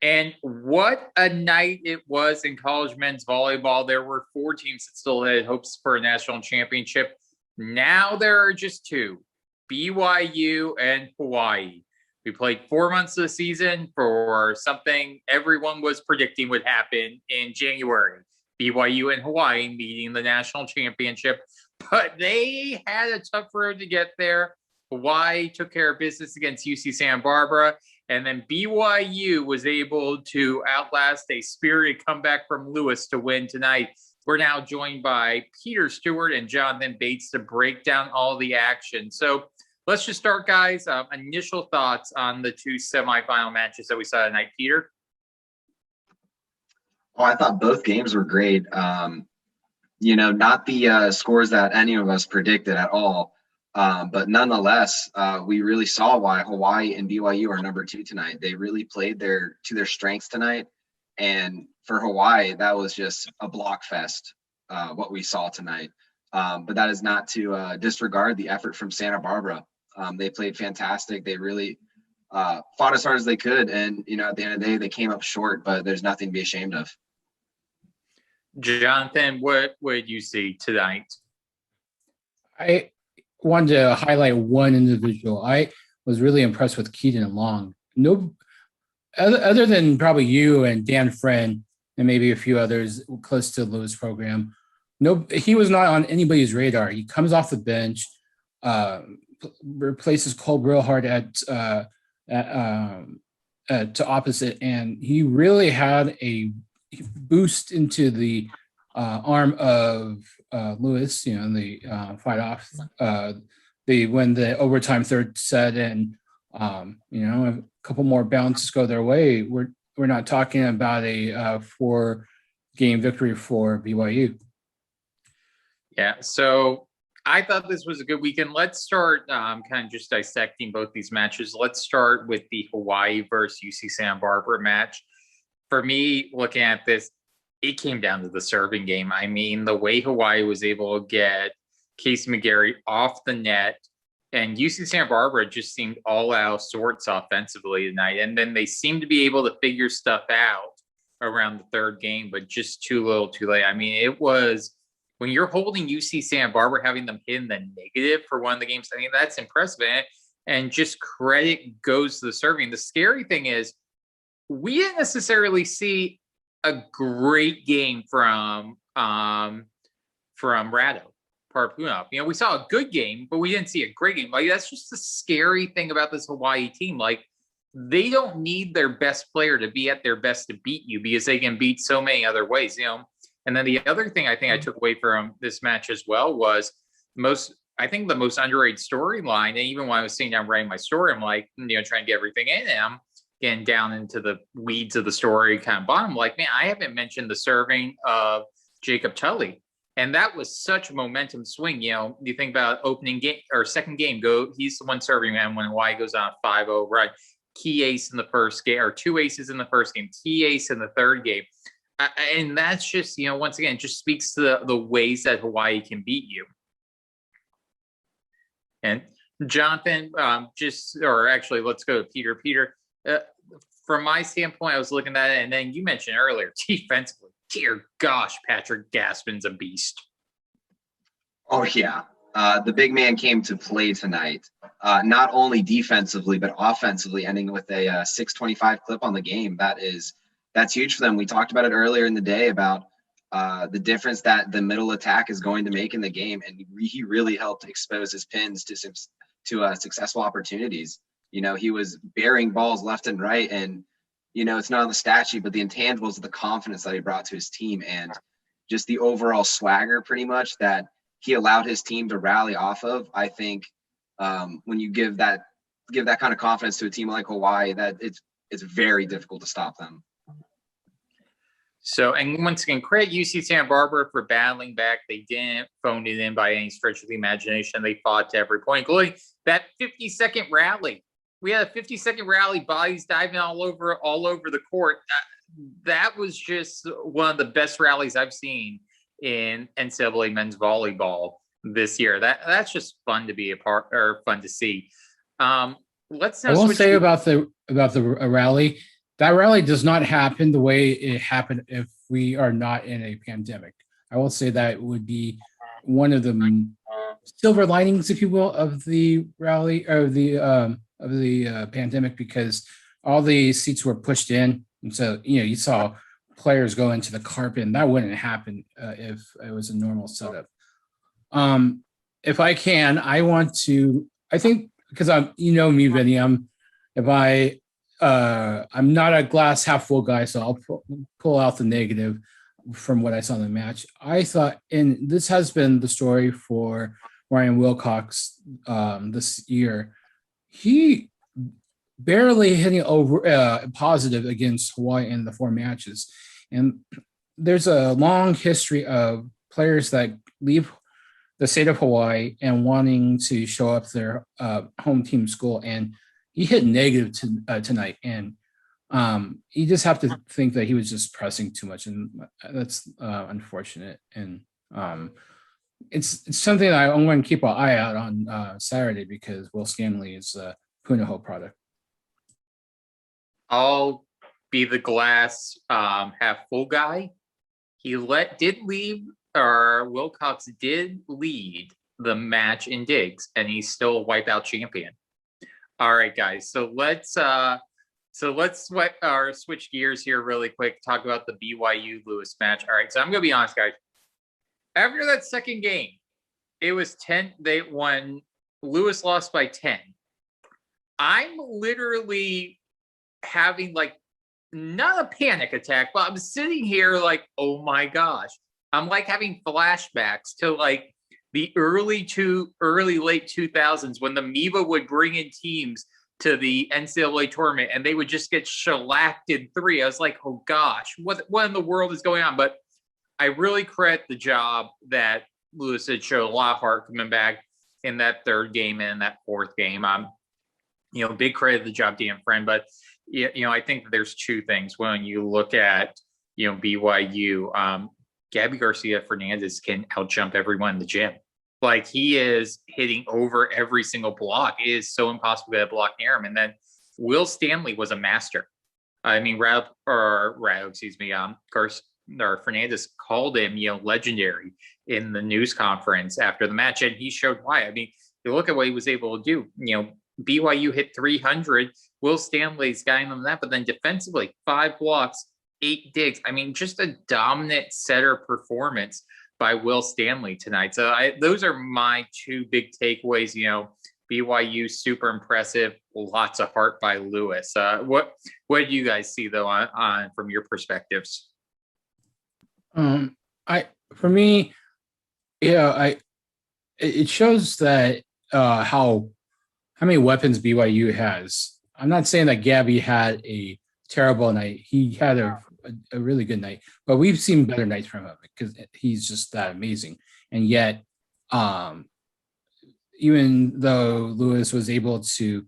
And what a night it was in college men's volleyball. There were 4 teams that still had hopes for a national championship. Now there are just 2, BYU and Hawaii. We played 4 months of the season for something everyone was predicting would happen in January. BYU and Hawaii meeting the national championship, but they had a tough road to get there. Hawaii took care of business against UC Santa Barbara, and then BYU was able to outlast a spirited comeback from Lewis to win tonight. We're now joined by Peter Stewart and Jonathan Bates to break down all the action. So let's just start, guys. Initial thoughts on the 2 semifinal matches that we saw tonight, Peter? Oh, I thought both games were great. Not the scores that any of us predicted at all. But nonetheless, we really saw why Hawaii and BYU are number 2 tonight. They really played to their strengths tonight. And for Hawaii, that was just a block fest, what we saw tonight. But that is not to disregard the effort from Santa Barbara. They played fantastic. They really fought as hard as they could. And, at the end of the day, they came up short, but there's nothing to be ashamed of. Jonathan, what would you see tonight? I wanted to highlight one individual. I was really impressed with Keaton and Long. No, other than probably you and Dan Friend and maybe a few others close to Lewis' program, no, he was not on anybody's radar. He comes off the bench, replaces Cole Brillhart to opposite, and he really had a boost into the arm of Lewis, the fight off. They win the overtime third set, and a couple more bounces go their way. We're not talking about a 4-game victory for BYU. Yeah, so I thought this was a good weekend. Let's start kind of just dissecting both these matches. Let's start with the Hawaii versus UC Santa Barbara match. For me, looking at this, it came down to the serving game. I mean, the way Hawaii was able to get Casey McGarry off the net, and UC Santa Barbara just seemed all out sorts offensively tonight. And then they seemed to be able to figure stuff out around the third game, but just too little too late. I mean, it was, when you're holding UC Santa Barbara, having them hit in the negative for one of the games, I mean, that's impressive. And just credit goes to the serving. The scary thing is, we didn't necessarily see a great game from Rado Parpunov. We saw a good game, but we didn't see a great game. Like, that's just the scary thing about this Hawaii team. Like, they don't need their best player to be at their best to beat you, because they can beat so many other ways, And then the other thing I think I took away from this match as well was the most underrated storyline. And even when I was sitting down writing my story, I'm like, trying to get everything in, and I'm getting down into the weeds of the story kind of bottom. Like, man, I haven't mentioned the serving of Jacob Tully. And that was such a momentum swing. You think about opening game or second game, he's the one serving, man, when Hawaii goes on a 5-0 run. Key ace in the first game, or 2 aces in the first game, key ace in the third game. And that's just, once again, just speaks to the ways that Hawaii can beat you. And Jonathan, let's go to Peter. Peter, from my standpoint, I was looking at it, and then you mentioned earlier, defensively, dear gosh, Patrick Gaspin's a beast. Oh, yeah. The big man came to play tonight, not only defensively, but offensively, ending with a 625 clip on the game. That's huge for them. We talked about it earlier in the day about the difference that the middle attack is going to make in the game, and he really helped expose his pins to successful opportunities. He was burying balls left and right, and it's not on the stat sheet, but the intangibles of the confidence that he brought to his team, and just the overall swagger, pretty much, that he allowed his team to rally off of. I think when you give that kind of confidence to a team like Hawaii, that it's very difficult to stop them. So, and once again, credit UC Santa Barbara for battling back. They didn't phone it in by any stretch of the imagination. They fought to every point, including that 50-second rally. We had a 50-second rally, bodies diving all over the court. That was just one of the best rallies I've seen in NCAA men's volleyball this year. That's just fun to be a part, or fun to see. Let's now I will say about the rally. that rally does not happen the way it happened if we are not in a pandemic. I will say that would be one of the silver linings, if you will, of the rally or of the pandemic, because all the seats were pushed in, and so you saw players go into the carpet, and that wouldn't happen if it was a normal setup. If I can, I want to. I think because I'm, me, Vinny. I'm not a glass half full guy, so I'll pull out the negative from what I saw in the match. I thought, and this has been the story for Ryan Wilcox this year. He barely hitting over positive against Hawaii in the 4 matches, and there's a long history of players that leave the state of Hawaii and wanting to show up their home team school, and he hit negative tonight, and you just have to think that he was just pressing too much, and that's unfortunate. And it's something that I'm going to keep an eye out on Saturday, because Will Stanley is a Punahou product. I'll be the glass half full guy. Wilcox did lead the match in digs, and he's still a wipeout champion. All right, guys. So let's switch gears here really quick. Talk about the BYU Lewis match. All right. So I'm gonna be honest, guys. After that second game, it was 10. They won. Lewis lost by 10. I'm literally having like not a panic attack, but I'm sitting here like, oh my gosh. I'm like having flashbacks to like the early late 2000s when the MIVA would bring in teams to the NCAA tournament and they would just get shellacked in 3. I was like, oh gosh, what in the world is going on? But I really credit the job that Lewis had showed a lot of heart coming back in that 3rd game and that 4th game. Big credit to the job, Dan Friend. But I think there's 2 things when you look at BYU. Gabby Garcia Fernandez can outjump everyone in the gym. Like, he is hitting over every single block. It is so impossible to block near him. And then Will Stanley was a master. I mean, Fernandez called him, legendary in the news conference after the match, and he showed why. I mean, you look at what he was able to do. BYU hit 300. Will Stanley's guiding them that, but then defensively, 5 blocks, 8 digs. I mean, just a dominant setter performance by Will Stanley tonight. So those are my 2 big takeaways. BYU super impressive, lots of heart by Lewis. What do you guys see though on from your perspectives? For me, it shows that how many weapons BYU has. I'm not saying that Gabby had a terrible night. He had a really good night, but we've seen better nights from him because he's just that amazing. And yet, even though Lewis was able to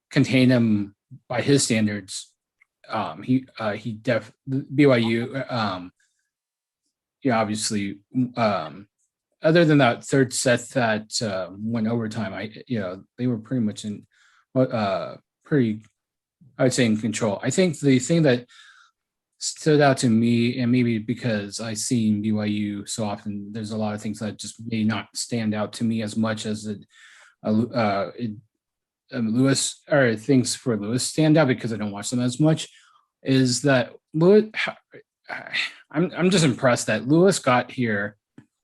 contain him by his standards, BYU, obviously, other than that 3rd set that went overtime, they were pretty much in I would say in control. I think the thing that stood out to me, and maybe because I've seen BYU so often, there's a lot of things that just may not stand out to me as much as Lewis, or things for Lewis stand out because I don't watch them as much, is that Lewis, I'm just impressed that Lewis got here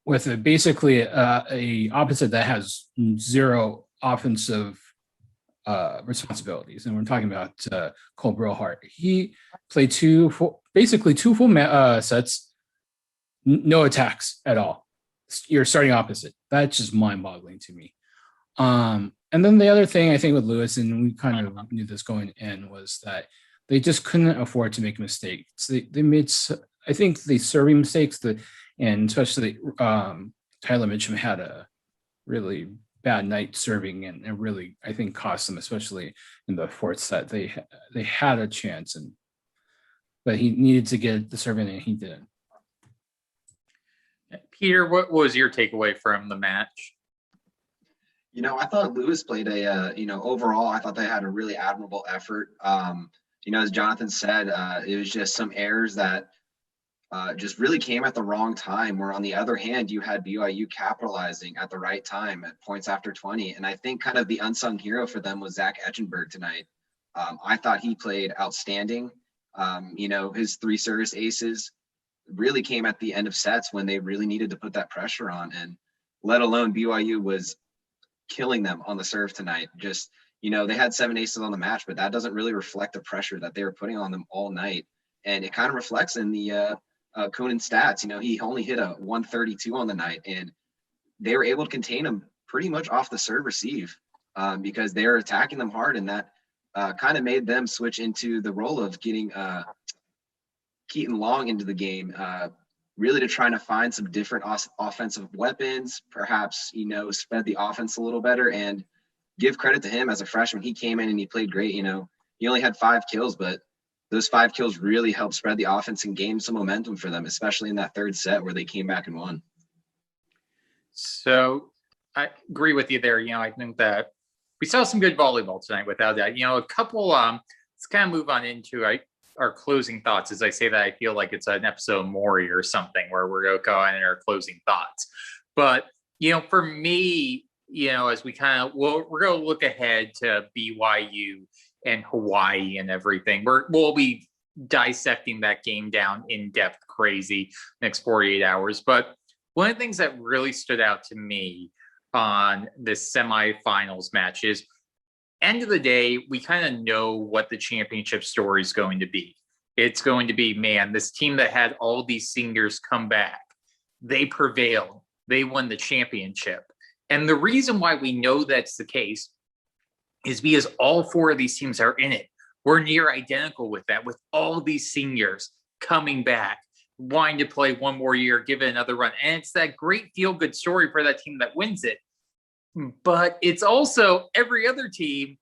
with basically a opposite that has 0 offensive responsibilities, and we're talking about Cole Brohart. He played 2 full sets, no attacks at all. You're starting opposite. That's just mind-boggling to me. And then the other thing I think with Lewis, and we kind of knew this going in, was that they just couldn't afford to make mistakes. They made, I think, the serving mistakes, and especially Tyler Mitchum had a really bad night serving, and it really, I think, cost them, especially in the 4th set. They had a chance, but he needed to get the serving, and he didn't. Peter, what was your takeaway from the match? I thought Lewis played overall, I thought they had a really admirable effort. As Jonathan said, it was just some errors that just really came at the wrong time. Where on the other hand, you had BYU capitalizing at the right time at points after 20. And I think kind of the unsung hero for them was Zach Etchenberg tonight. I thought he played outstanding. His 3 service aces really came at the end of sets when they really needed to put that pressure on. And let alone BYU was killing them on the serve tonight. Just, they had 7 aces on the match, but that doesn't really reflect the pressure that they were putting on them all night. And it kind of reflects in the Coonan stats. He only hit a 132 on the night, and they were able to contain him pretty much off the serve receive because they were attacking them hard, and that kind of made them switch into the role of getting Keaton Long into the game, really to trying to find some different offensive weapons, perhaps, spread the offense a little better. And give credit to him as a freshman. He came in and he played great. He only had 5 kills, but those 5 kills really helped spread the offense and gain some momentum for them, especially in that third set where they came back and won. So I agree with you there. I think that we saw some good volleyball tonight without that. A couple, let's kind of move on into our closing thoughts. As I say that, I feel like it's an episode of Maury or something where we're going to go in our closing thoughts. But, for me, as we we're going to look ahead to BYU and Hawaii and everything. We'll be dissecting that game down in depth, crazy, next 48 hours. But one of the things that really stood out to me on this semifinals match is, end of the day, we kind of know what the championship story is going to be. It's going to be, man, this team that had all these seniors come back, they prevailed. They won the championship. And the reason why we know that's the case is because all 4 of these teams are in it. We're near identical with that, with all these seniors coming back, wanting to play one more year, give it another run. And it's that great feel-good story for that team that wins it. But it's also every other team,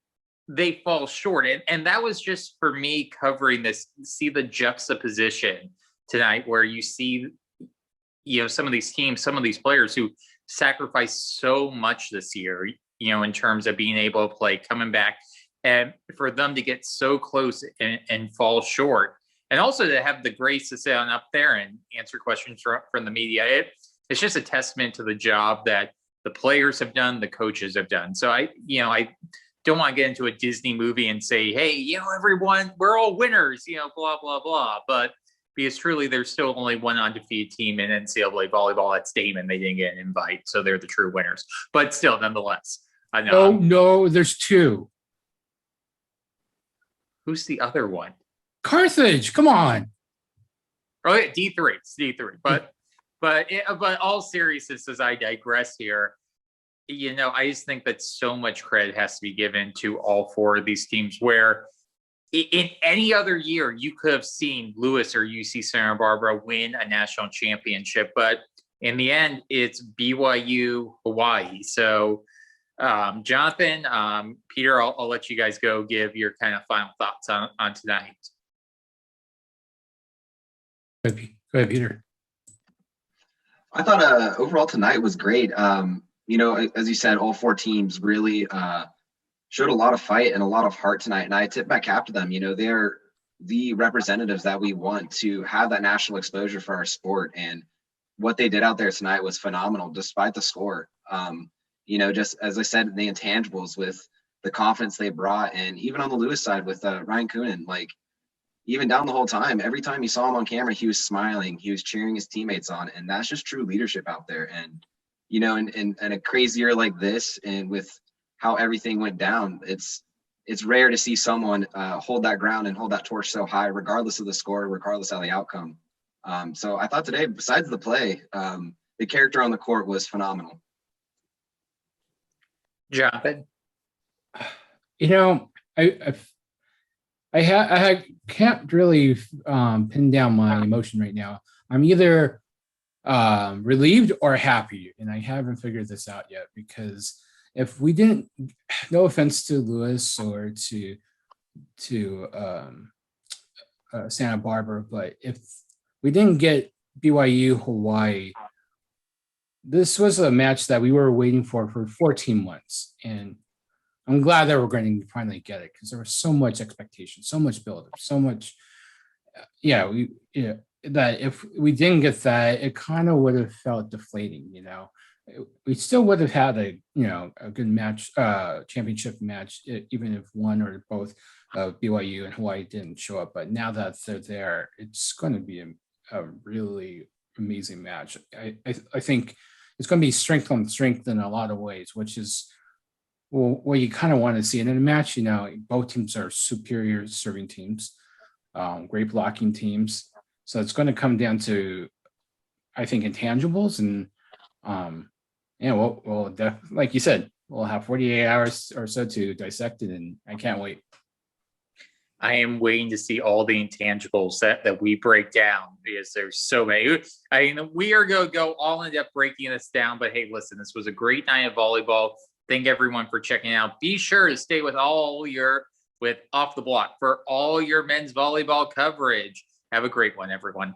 they fall short. And that was just for me covering this, see the juxtaposition tonight where you see, some of these teams, some of these players who sacrificed so much this year, in terms of being able to play, coming back, and for them to get so close and fall short. And also to have the grace to sit on up there and answer questions from the media. It's just a testament to the job that the players have done, the coaches have done. So I don't want to get into a Disney movie and say, hey, everyone, we're all winners, blah, blah, blah. But because truly there's still only one undefeated team in NCAA volleyball. That's Damon. They didn't get an invite. So they're the true winners. But still, nonetheless. I know. No, there's 2. Who's the other one? Carthage, come on. Oh, yeah, D3. It's D3. But all seriousness, as I digress here, I just think that so much credit has to be given to all 4 of these teams, where in any other year, you could have seen Lewis or UC Santa Barbara win a national championship. But in the end, it's BYU, Hawaii. So, Jonathan, Peter, I'll let you guys go give your kind of final thoughts on tonight. Go ahead, Peter. I thought overall tonight was great. As you said, all 4 teams really showed a lot of fight and a lot of heart tonight. And I tip my cap to them. They're the representatives that we want to have that national exposure for our sport. And what they did out there tonight was phenomenal, despite the score. Just as I said, the intangibles with the confidence they brought. And even on the Lewis side with Ryan Coonan, even down the whole time, every time you saw him on camera, he was smiling, he was cheering his teammates on. And that's just true leadership out there. And, in a crazy year like this, and with how everything went down, it's rare to see someone hold that ground and hold that torch so high, regardless of the score, regardless of the outcome. So I thought today, besides the play, the character on the court was phenomenal. Jonathan? I can't really pin down my emotion right now. I'm either relieved or happy, and I haven't figured this out yet, because if we didn't, no offense to Lewis or to Santa Barbara, but if we didn't get BYU Hawaii, this was a match that we were waiting for 14 months, and I'm glad that we're going to finally get it because there was so much expectation, so much buildup, so much. That if we didn't get that, it kind of would have felt deflating. We still would have had a good match, championship match, even if one or both BYU and Hawaii didn't show up. But now that they're there, it's going to be a really amazing match. I think it's going to be strength on strength in a lot of ways, which is what you kind of want to see. And in a match, both teams are superior serving teams, great blocking teams. So it's going to come down to, I think, intangibles. And like you said, we'll have 48 hours or so to dissect it, and I can't wait. I am waiting to see all the intangibles that we break down because there's so many. We are going to go all in depth breaking this down. But hey, listen, this was a great night of volleyball. Thank everyone for checking out. Be sure to stay with with Off the Block for all your men's volleyball coverage. Have a great one, everyone.